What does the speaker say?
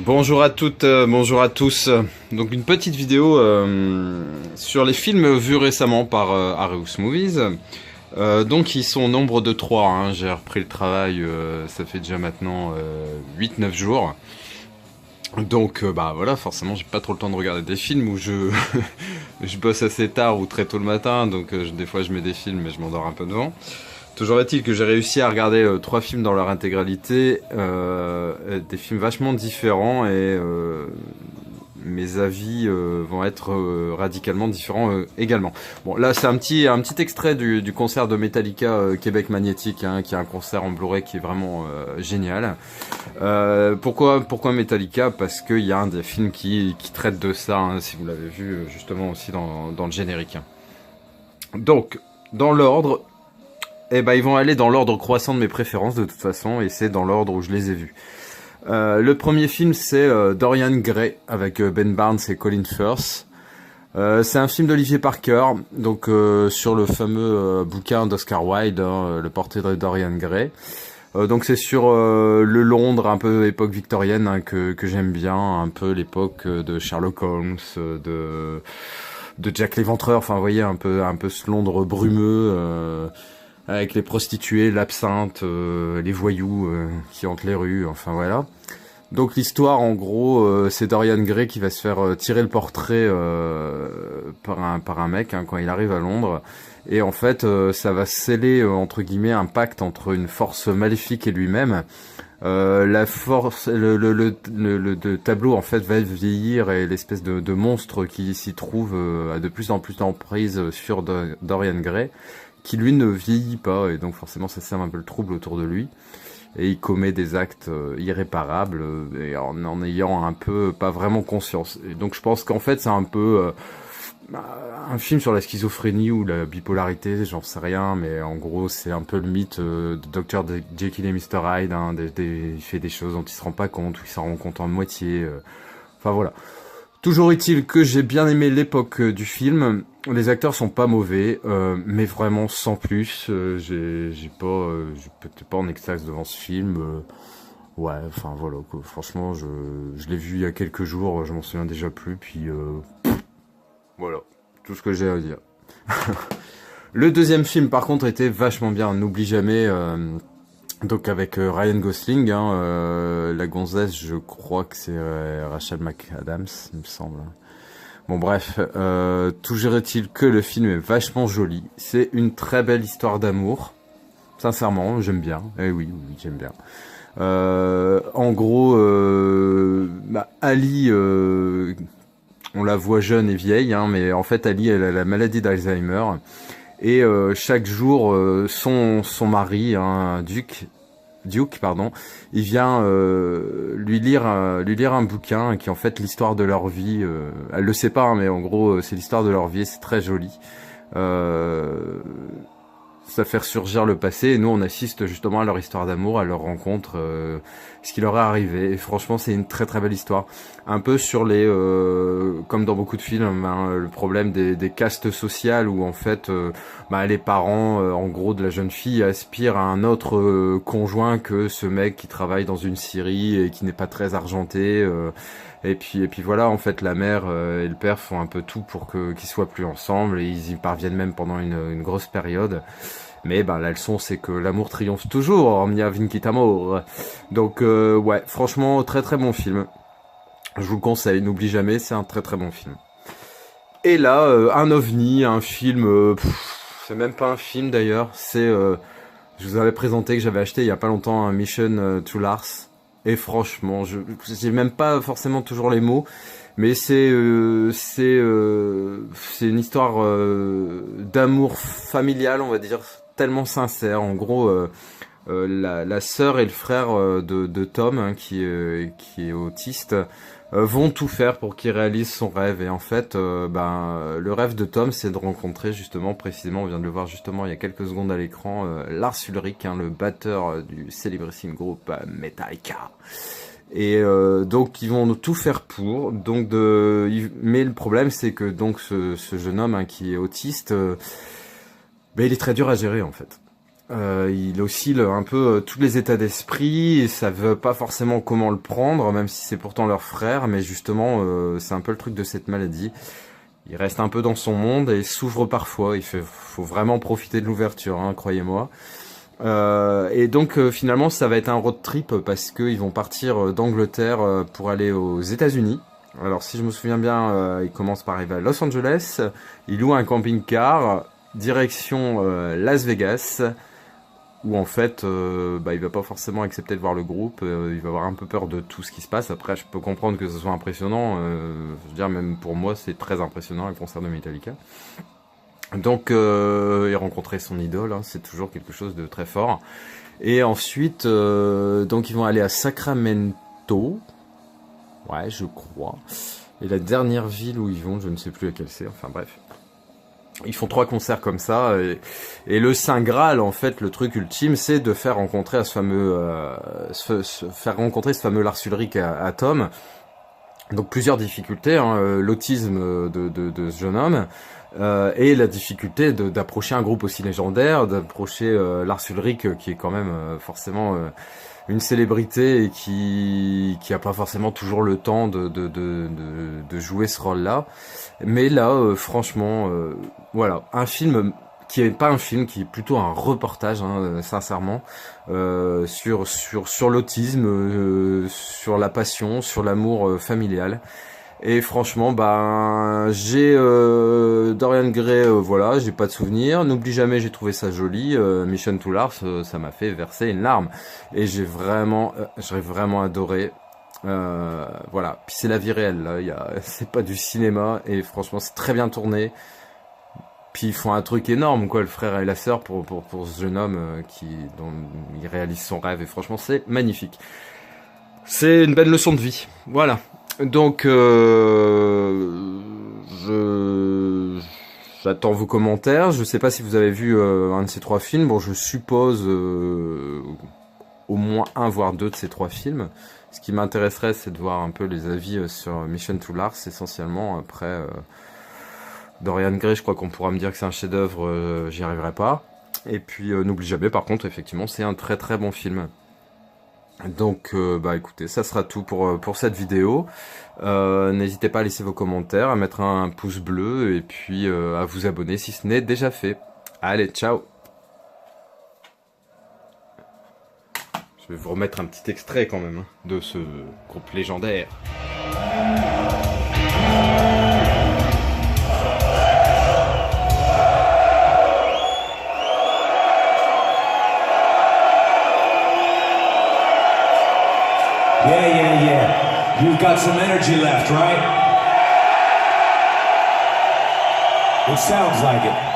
Bonjour à toutes, bonjour à tous. Donc une petite vidéo sur les films vus récemment par Areus Movies. Donc ils sont au nombre de 3, hein. J'ai repris le travail, ça fait déjà maintenant 8-9 jours. Donc bah voilà, forcément j'ai pas trop le temps de regarder des films où je je bosse assez tard ou très tôt le matin, donc des fois je mets des films mais je m'endors un peu devant. Toujours est-il que j'ai réussi à regarder 3 films dans leur intégralité, des films vachement différents, et mes avis vont être radicalement différents également. Bon, là c'est un petit extrait du concert de Metallica Québec Magnétique, hein, qui est un concert en Blu-ray qui est vraiment génial. Pourquoi Metallica? Parce qu'il y a un des films qui traite de ça, hein, si vous l'avez vu justement aussi dans le générique. Donc, dans l'ordre, eh ben, ils vont aller dans l'ordre croissant de mes préférences de toute façon, et c'est dans l'ordre où je les ai vus. Le premier film, c'est Dorian Gray avec Ben Barnes et Colin Firth. C'est un film d'Olivier Parker, donc sur le fameux bouquin d'Oscar Wilde, hein, le portrait de Dorian Gray. Donc c'est sur le Londres un peu époque victorienne, hein, que j'aime bien, un peu l'époque de Sherlock Holmes, de Jack l'Éventreur. Enfin, vous voyez, un peu ce Londres brumeux. Avec les prostituées, l'absinthe, les voyous qui hantent les rues, enfin voilà. Donc l'histoire, en gros, c'est Dorian Gray qui va se faire tirer le portrait par un mec, hein, quand il arrive à Londres. Et en fait, ça va sceller, entre guillemets, un pacte entre une force maléfique et lui-même. La force, le tableau en fait va vieillir, et l'espèce de monstre qui s'y trouve a de plus en plus d'emprise sur Dorian Gray, qui lui ne vieillit pas, et donc forcément ça sème un peu le trouble autour de lui, et il commet des actes irréparables, et en ayant un peu pas vraiment conscience. Et donc je pense qu'en fait c'est un peu un film sur la schizophrénie ou la bipolarité, j'en sais rien, mais en gros c'est un peu le mythe de Dr Jekyll et Mr Hyde, hein, il fait des choses dont il se rend pas compte, ou il s'en rend compte en moitié, enfin voilà. Toujours est-il que j'ai bien aimé l'époque du film. Les acteurs sont pas mauvais, mais vraiment sans plus. J'ai peut-être pas en extase devant ce film. Ouais, enfin voilà, quoi. Franchement, je l'ai vu il y a quelques jours, je m'en souviens déjà plus. Puis voilà, tout ce que j'ai à dire. Le deuxième film, par contre, était vachement bien. N'oublie jamais. Donc avec Ryan Gosling, hein, la gonzesse, je crois que c'est Rachel McAdams, il me semble. Bon bref, toujours est-il que le film est vachement joli. C'est une très belle histoire d'amour. Sincèrement, j'aime bien. Eh oui, j'aime bien. En gros, Ali, on la voit jeune et vieille, hein, mais en fait Ali, elle a la maladie d'Alzheimer. Et chaque jour, son mari, hein, Duke, pardon, il vient lui lire un bouquin qui est en fait l'histoire de leur vie. Elle le sait pas, hein, mais en gros, c'est l'histoire de leur vie. Et c'est très joli. Ça fait ressurgir le passé, et nous on assiste justement à leur histoire d'amour, à leur rencontre, ce qui leur est arrivé. Et franchement, c'est une très très belle histoire. Un peu sur les, comme dans beaucoup de films, hein, le problème des castes sociales, où en fait, les parents, en gros, de la jeune fille aspirent à un autre conjoint que ce mec qui travaille dans une scierie et qui n'est pas très argenté. Et puis voilà, en fait, la mère et le père font un peu tout pour qu'ils soient plus ensemble, et ils y parviennent même pendant une grosse période. Mais la leçon, c'est que l'amour triomphe toujours, omnia vincit amor. Donc ouais, franchement, très très bon film. Je vous le conseille, n'oublie jamais, c'est un très très bon film. Et là, un ovni, un film, c'est même pas un film d'ailleurs, c'est, je vous avais présenté que j'avais acheté il y a pas longtemps un Mission to Mars. Et franchement, j'ai même pas forcément toujours les mots, mais c'est une histoire d'amour familial, on va dire, tellement sincère. En gros, la sœur et le frère de Tom, hein, qui est autiste, vont tout faire pour qu'il réalise son rêve. Et en fait, le rêve de Tom, c'est de rencontrer justement, précisément, on vient de le voir justement il y a quelques secondes à l'écran, Lars Ulrich, hein, le batteur du célébrissime groupe Metallica. Et donc ils vont tout faire pour. Mais le problème, c'est que donc ce jeune homme, hein, qui est autiste, il est très dur à gérer en fait. Il oscille un peu tous les états d'esprit, et ça veut pas forcément comment le prendre, même si c'est pourtant leur frère, mais justement, c'est un peu le truc de cette maladie. Il reste un peu dans son monde et s'ouvre parfois. Faut vraiment profiter de l'ouverture, hein, croyez-moi. Et donc finalement, ça va être un road trip parce qu'ils vont partir d'Angleterre pour aller aux États-Unis. Alors si je me souviens bien, ils commencent par arriver à Los Angeles. Ils louent un camping-car direction Las Vegas, où en fait, il va pas forcément accepter de voir le groupe. Il va avoir un peu peur de tout ce qui se passe. Après, je peux comprendre que ce soit impressionnant. Je veux dire, même pour moi, c'est très impressionnant un concert de Metallica. Donc, et rencontrer son idole, hein, c'est toujours quelque chose de très fort. Et ensuite, donc ils vont aller à Sacramento, ouais, je crois. Et la dernière ville où ils vont, je ne sais plus laquelle c'est. Enfin bref, ils font 3 concerts comme ça. Et le Saint Graal, en fait, le truc ultime, c'est de faire rencontrer à ce fameux Lars Ulrich à Tom. Donc plusieurs difficultés, hein, l'autisme de ce jeune homme. Et la difficulté d'approcher un groupe aussi légendaire, d'approcher Lars Ulrich, qui est quand même forcément une célébrité et qui a pas forcément toujours le temps de jouer ce rôle-là. Mais là, franchement, voilà, un film qui est pas un film, qui est plutôt un reportage, hein, sincèrement, sur l'autisme, sur la passion, sur l'amour familial. Et franchement, j'ai Dorian Gray, voilà, j'ai pas de souvenir. N'oublie jamais, j'ai trouvé ça joli. Mission to Lars, ça m'a fait verser une larme. Et j'ai vraiment adoré. Voilà. Puis c'est la vie réelle, là. C'est pas du cinéma. Et franchement, c'est très bien tourné. Puis ils font un truc énorme, quoi, le frère et la sœur pour ce jeune homme dont il réalise son rêve. Et franchement, c'est magnifique. C'est une belle leçon de vie. Voilà. Donc, j'attends vos commentaires. Je sais pas si vous avez vu un de ces 3 films. Bon, je suppose au moins 1 voire 2 de ces 3 films. Ce qui m'intéresserait, c'est de voir un peu les avis sur Mission to Lars, essentiellement. Après, Dorian Gray, je crois qu'on pourra me dire que c'est un chef-d'œuvre, j'y arriverai pas. Et puis, n'oublie jamais, par contre, effectivement, c'est un très très bon film. Donc écoutez, ça sera tout pour cette vidéo. N'hésitez pas à laisser vos commentaires, à mettre un pouce bleu et puis à vous abonner si ce n'est déjà fait. Allez, ciao. Je vais vous remettre un petit extrait quand même, hein, de ce groupe légendaire. Yeah. You've got some energy left, right? It sounds like it.